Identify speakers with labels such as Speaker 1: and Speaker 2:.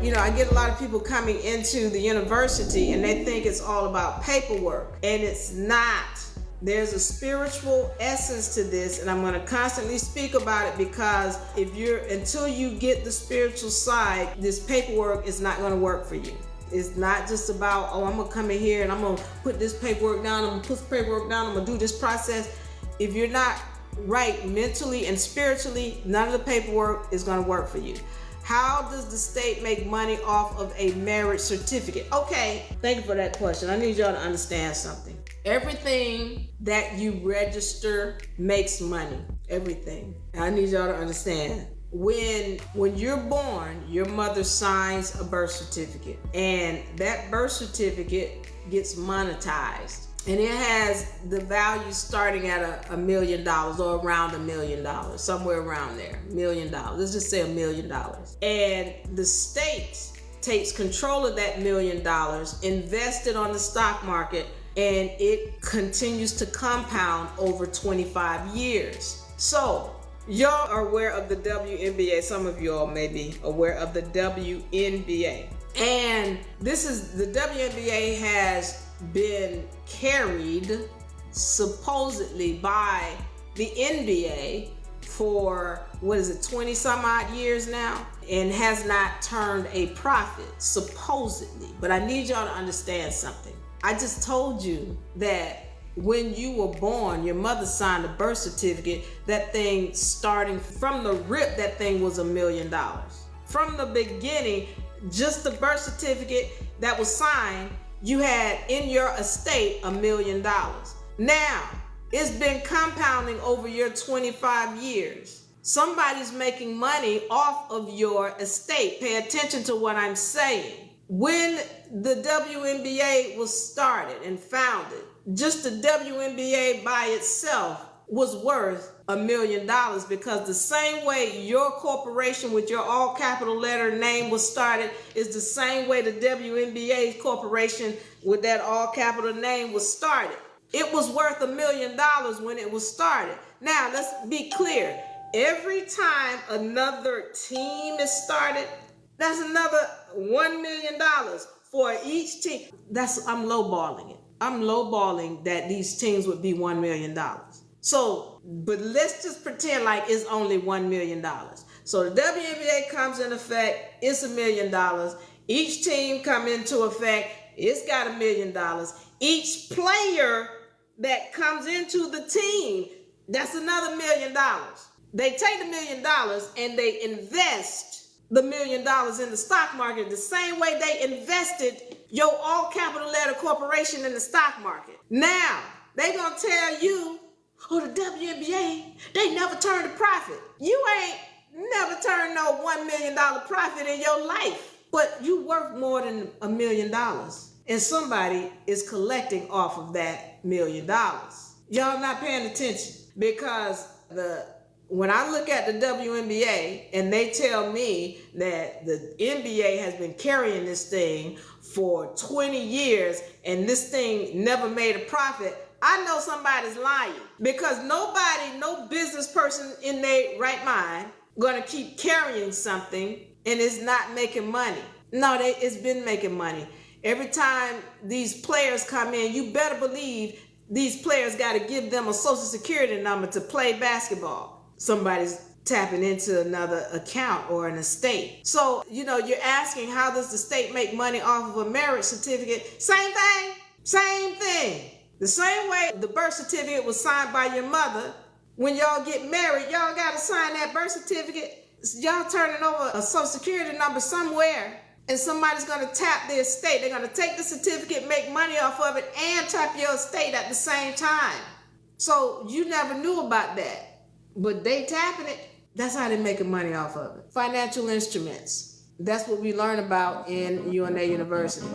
Speaker 1: I get a lot of people coming into the university and they think it's all about paperwork, and it's not. There's a spiritual essence to this, and I'm going to constantly speak about it, because until you get the spiritual side, this paperwork is not going to work for you. It's not just about, I'm going to come in here and I'm going to put this paperwork down, I'm going to put the paperwork down, I'm going to do this process. If you're not right mentally and spiritually, none of the paperwork is going to work for you. How does the state make money off of a marriage certificate? Okay, thank you for that question. I need y'all to understand something. Everything that you register makes money. Everything. I need y'all to understand. When you're born, your mother signs a birth certificate, and that birth certificate gets monetized. And it has the value starting at $1 million or around $1 million, somewhere around there, $1 million. Let's just say $1 million. And the state takes control of that $1 million, invests it on the stock market, and it continues to compound over 25 years. So y'all are aware of the WNBA. Some of y'all may be aware of the WNBA. And the WNBA has been carried supposedly by the NBA for 20 some odd years now, and has not turned a profit, supposedly. But I need y'all to understand something. I just told you that when you were born, your mother signed a birth certificate. That thing, starting from the rip, that thing was $1 million. From the beginning, just the birth certificate that was signed, you had in your estate $1 million. Now, it's been compounding over your 25 years. Somebody's making money off of your estate. Pay attention to what I'm saying. When the WNBA was started and founded, just the WNBA by itself was worth $1 million, because the same way your corporation with your all capital letter name was started is the same way the WNBA corporation with that all capital name was started. It was worth $1 million when it was started. Now, let's be clear. Every time another team is started, that's another $1 million for each team. I'm lowballing it. I'm lowballing that these teams would be $1 million. So, but let's just pretend like it's only $1 million. So the WNBA comes in effect, it's $1 million. Each team come into effect, it's got $1 million. Each player that comes into the team, that's another $1 million. They take the $1 million and they invest the $1 million in the stock market the same way they invested your all capital letter corporation in the stock market. Now, they gonna tell you, the WNBA, they never turned a profit. You ain't never turned no $1 million profit in your life, but you worth more than $1 million. And somebody is collecting off of that $1 million. Y'all not paying attention, because when I look at the WNBA and they tell me that the NBA has been carrying this thing for 20 years and this thing never made a profit, I know somebody's lying, because no business person in their right mind gonna keep carrying something and it's not making money. No, it's been making money. Every time these players come in, you better believe these players got to give them a social security number to play basketball. Somebody's tapping into another account or an estate. So, you're asking, how does the state make money off of a marriage certificate? Same thing. Same thing. The same way the birth certificate was signed by your mother, when y'all get married, y'all got to sign that birth certificate. Y'all turning over a social security number somewhere, and somebody's going to tap the estate. They're going to take the certificate, make money off of it, and tap your estate at the same time. So you never knew about that, but they tapping it. That's how they're making money off of it. Financial instruments. That's what we learn about in UNA University.